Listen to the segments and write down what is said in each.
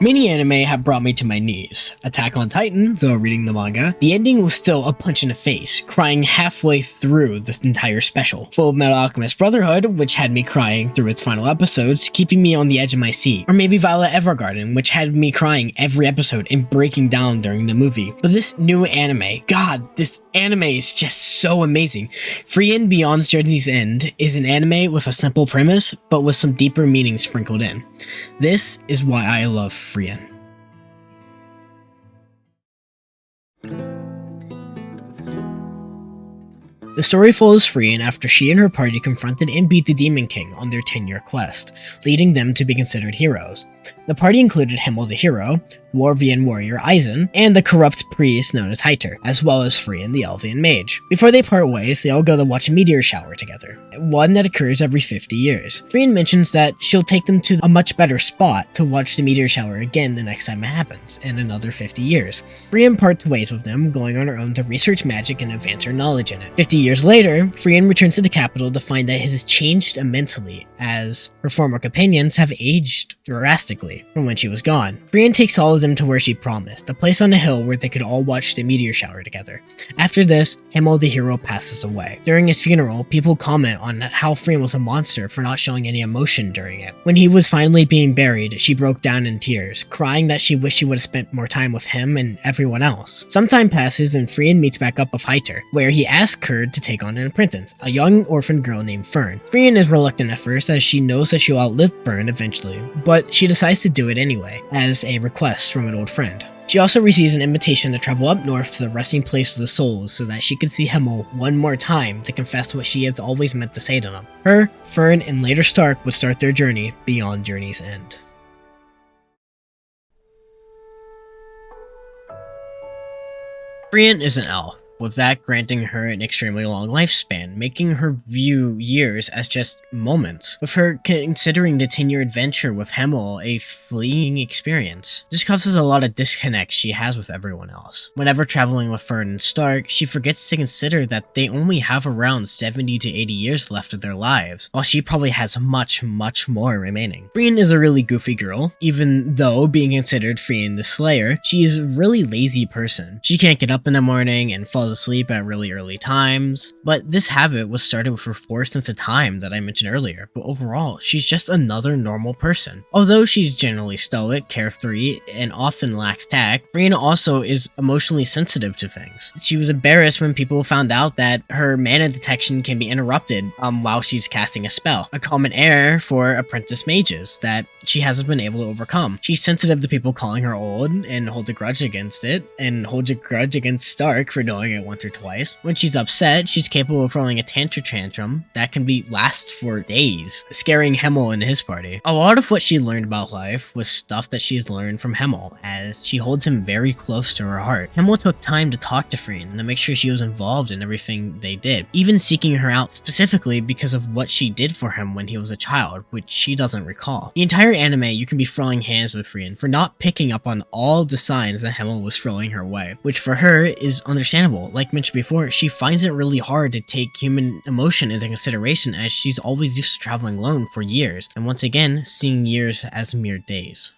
Many anime have brought me to my knees. Attack on Titan, though reading the manga, the ending was still a punch in the face, crying halfway through this entire special. Fullmetal Alchemist Brotherhood, which had me crying through its final episodes, keeping me on the edge of my seat. Or maybe Violet Evergarden, which had me crying every episode and breaking down during the movie. But this new anime, God, this anime is just so amazing. Frieren Beyond Journey's End is an anime with a simple premise, but with some deeper meaning sprinkled in. This is why I love Frieren. The story follows Frieren after she and her party confronted and beat the Demon King on their 10-year quest, leading them to be considered heroes. The party included Himmel the hero, Dwarvian warrior Eisen, and the corrupt priest known as Heiter, as well as Frieren the Elvian mage. Before they part ways, they all go to watch a meteor shower together, one that occurs every 50 years. Frieren mentions that she'll take them to a much better spot to watch the meteor shower again the next time it happens, in another 50 years. Frieren parts ways with them, going on her own to research magic and advance her knowledge in it. 50 years later, Frieren returns to the capital to find that it has changed immensely, as her former companions have aged drastically from when she was gone. Frieren takes all of them to where she promised, a place on a hill where they could all watch the meteor shower together. After this, Himmel the hero passes away. During his funeral, people comment on how Frieren was a monster for not showing any emotion during it. When he was finally being buried, she broke down in tears, crying that she wished she would have spent more time with him and everyone else. Some time passes and Frieren meets back up with Heiter, where he asks her to take on an apprentice, a young orphan girl named Fern. Frieren is reluctant at first as she knows that she'll outlive Fern eventually, but she decides to do it anyway, as a request from an old friend. She also receives an invitation to travel up north to the resting place of the souls so that she can see Himmel one more time to confess what she has always meant to say to them. Her, Fern, and later Stark would start their journey beyond Journey's End. Frieren is an elf, with that granting her an extremely long lifespan, making her view years as just moments, with her considering the 10-year adventure with Himmel a fleeting experience. This causes a lot of disconnect she has with everyone else. Whenever traveling with Fern and Stark, she forgets to consider that they only have around 70 to 80 years left of their lives, while she probably has much more remaining. Frieren is a really goofy girl, even though being considered Frieren the Slayer, she is a really lazy person. She can't get up in the morning and falls asleep at really early times, but this habit was started with her forced sense of time that I mentioned earlier, but overall, she's just another normal person. Although she's generally stoic, carefree, and often lacks tact, Frieren also is emotionally sensitive to things. She was embarrassed when people found out that her mana detection can be interrupted while she's casting a spell, a common error for apprentice mages that she hasn't been able to overcome. She's sensitive to people calling her old and holds a grudge against it, and holds a grudge against Stark for doing it once or twice. When she's upset, she's capable of throwing a tantrum that can last for days, scaring Himmel and his party. A lot of what she learned about life was stuff that she's learned from Himmel, as she holds him very close to her heart. Himmel took time to talk to Frieren to make sure she was involved in everything they did, even seeking her out specifically because of what she did for him when he was a child, which she doesn't recall. The entire anime, you can be throwing hands with Frieren for not picking up on all the signs that Himmel was throwing her way, which for her is understandable. Like mentioned before, she finds it really hard to take human emotion into consideration as she's always used to traveling alone for years, and once again, seeing years as mere days.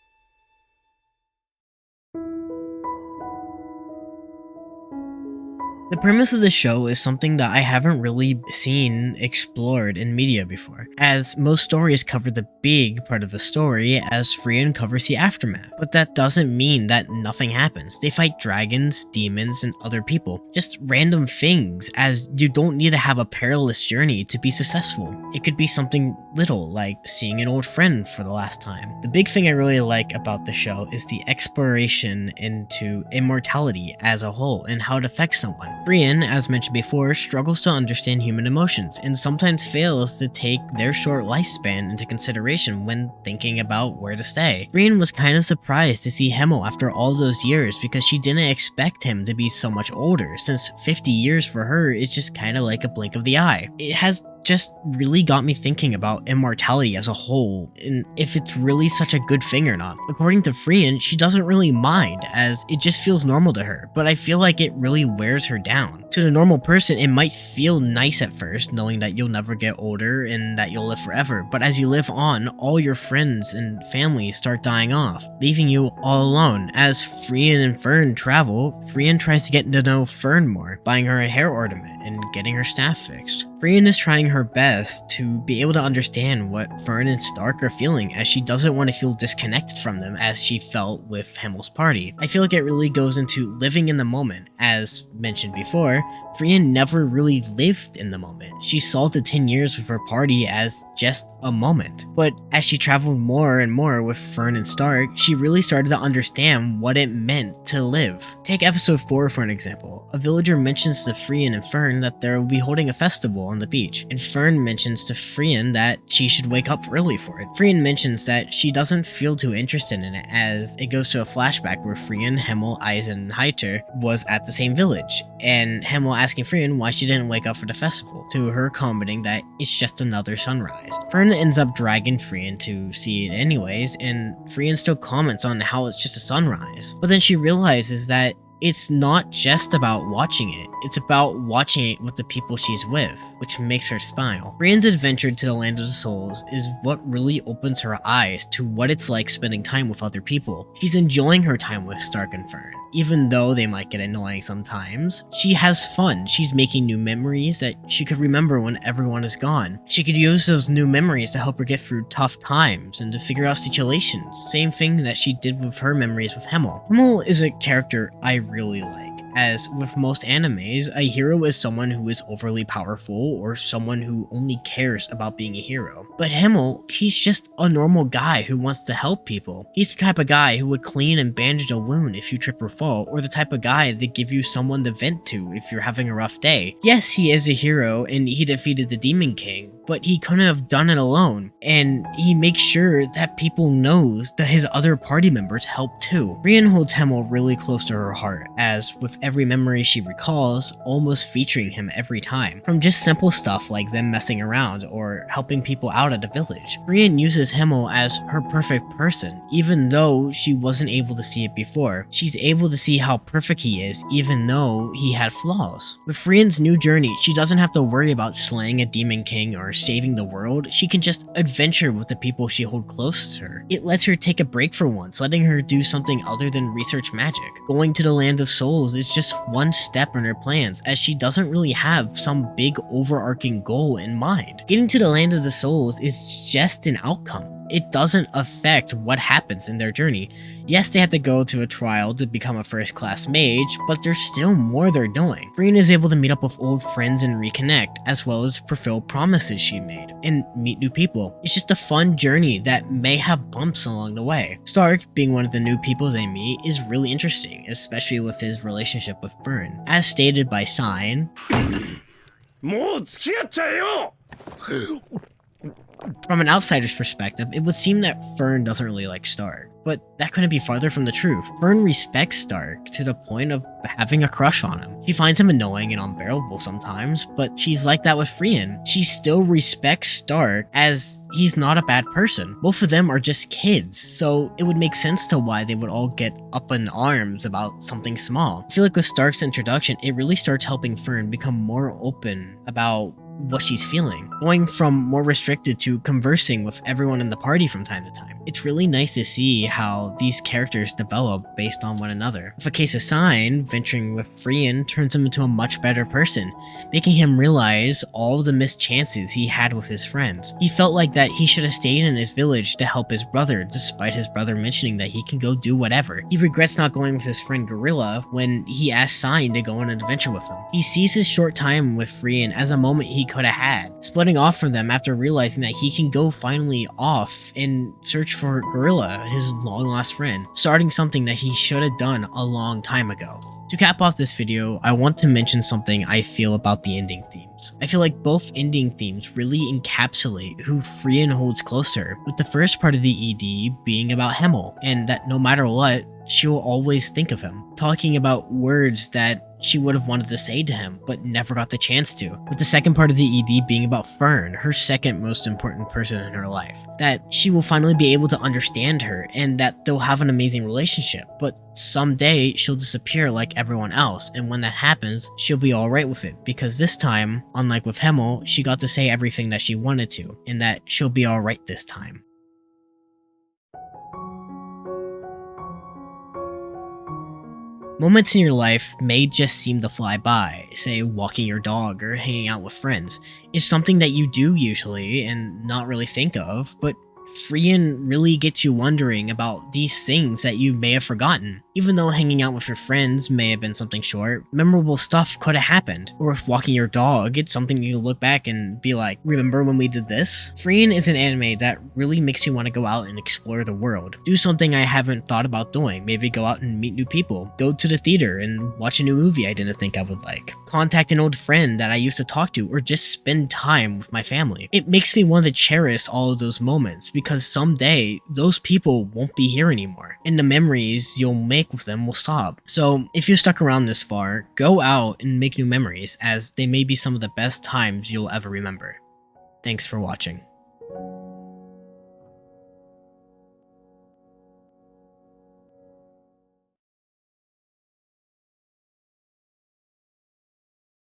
The premise of the show is something that I haven't really seen explored in media before, as most stories cover the big part of the story as Frieren covers the aftermath, but that doesn't mean that nothing happens. They fight dragons, demons, and other people, just random things, as you don't need to have a perilous journey to be successful. It could be something little, like seeing an old friend for the last time. The big thing I really like about the show is the exploration into immortality as a whole and how it affects someone. Frieren, as mentioned before, struggles to understand human emotions and sometimes fails to take their short lifespan into consideration when thinking about where to stay. Frieren was kind of surprised to see Himmel after all those years because she didn't expect him to be so much older, since 50 years for her is just kind of like a blink of the eye. It has just really got me thinking about immortality as a whole, and if it's really such a good thing or not. According to Frieren, she doesn't really mind, as it just feels normal to her, but I feel like it really wears her down. To the normal person, it might feel nice at first, knowing that you'll never get older and that you'll live forever, but as you live on, all your friends and family start dying off, leaving you all alone. As Frieren and Fern travel, Frieren tries to get to know Fern more, buying her a hair ornament and getting her staff fixed. Frieren is trying her best to be able to understand what Fern and Stark are feeling, as she doesn't want to feel disconnected from them as she felt with Himmel's party. I feel like it really goes into living in the moment. As mentioned before, Frieren never really lived in the moment. She saw the 10 years with her party as just a moment. But as she traveled more and more with Fern and Stark, she really started to understand what it meant to live. Take episode 4 for an example. A villager mentions to Frieren and Fern that they will be holding a festival on the beach, and Fern mentions to Frieren that she should wake up early for it. Frieren mentions that she doesn't feel too interested in it, as it goes to a flashback where Frieren, Himmel, Eisen, and Heiter was at the same village, and Himmel asking Frieren why she didn't wake up for the festival, to her commenting that it's just another sunrise. Fern ends up dragging Frieren to see it anyways, and Frieren still comments on how it's just a sunrise. But then she realizes that it's not just about watching it, it's about watching it with the people she's with, which makes her smile. Frieren's adventure to the Land of the Souls is what really opens her eyes to what it's like spending time with other people. She's enjoying her time with Stark and Fern, even though they might get annoying sometimes. She has fun, she's making new memories that she could remember when everyone is gone. She could use those new memories to help her get through tough times and to figure out situations, same thing that she did with her memories with Himmel. Himmel is a character I really like, as with most animes, a hero is someone who is overly powerful or someone who only cares about being a hero. But Himmel, he's just a normal guy who wants to help people. He's the type of guy who would clean and bandage a wound if you trip or fall, or the type of guy that give you someone to vent to if you're having a rough day. Yes, he is a hero and he defeated the Demon King, but he couldn't have done it alone, and he makes sure that people knows that his other party members help too. Frieren holds Himmel really close to her heart, as with every memory she recalls, almost featuring him every time, from just simple stuff like them messing around or helping people out at the village. Frieren uses Himmel as her perfect person, even though she wasn't able to see it before. She's able to see how perfect he is, even though he had flaws. With Frieren's new journey, she doesn't have to worry about slaying a Demon King or saving the world. She can just adventure with the people she holds close to her. It lets her take a break for once, letting her do something other than research magic. Going to the Land of Souls is just one step in her plans, as she doesn't really have some big overarching goal in mind. Getting to the Land of the Souls is just an outcome. It doesn't affect what happens in their journey. Yes, they have to go to a trial to become a first-class mage, but there's still more they're doing. Frieren is able to meet up with old friends and reconnect, as well as fulfill promises she made, and meet new people. It's just a fun journey that may have bumps along the way. Stark, being one of the new people they meet, is really interesting, especially with his relationship with Fern. As stated by Sign, from an outsider's perspective, it would seem that Fern doesn't really like Stark, but that couldn't be farther from the truth. Fern respects Stark to the point of having a crush on him. She finds him annoying and unbearable sometimes, but she's like that with Frieren. She still respects Stark as he's not a bad person. Both of them are just kids, so it would make sense to why they would all get up in arms about something small. I feel like with Stark's introduction, it really starts helping Fern become more open about what she's feeling, going from more restricted to conversing with everyone in the party from time to time. It's really nice to see how these characters develop based on one another. With a case of Sign, venturing with Frieren turns him into a much better person, making him realize all the missed chances he had with his friends. He felt like that he should have stayed in his village to help his brother, despite his brother mentioning that he can go do whatever. He regrets not going with his friend Gorilla when he asked Sign to go on an adventure with him. He sees his short time with Frieren as a moment he could have had, splitting off from them after realizing that he can go finally off and search for Gorilla, his long lost friend, starting something that he should have done a long time ago. To cap off this video, I want to mention something I feel about the ending themes. I feel like both ending themes really encapsulate who Frieren holds close to her, with the first part of the ED being about Himmel, and that no matter what, she will always think of him, talking about words that she would have wanted to say to him, but never got the chance to. With the second part of the ED being about Fern, her second most important person in her life. That she will finally be able to understand her, and that they'll have an amazing relationship, but someday she'll disappear like everyone else, and when that happens, she'll be alright with it, because this time, unlike with Himmel, she got to say everything that she wanted to, and that she'll be alright this time. Moments in your life may just seem to fly by, say walking your dog or hanging out with friends, is something that you do usually and not really think of, but Frieren really gets you wondering about these things that you may have forgotten. Even though hanging out with your friends may have been something short, memorable stuff could have happened. Or if walking your dog, it's something you look back and be like, remember when we did this? Frieren is an anime that really makes you want to go out and explore the world. Do something I haven't thought about doing. Maybe go out and meet new people. Go to the theater and watch a new movie I didn't think I would like. Contact an old friend that I used to talk to, or just spend time with my family. It makes me want to cherish all of those moments, because someday those people won't be here anymore, and the memories you'll make with them will stop. So if you stuck around this far, go out and make new memories, as they may be some of the best times you'll ever remember. Thanks for watching.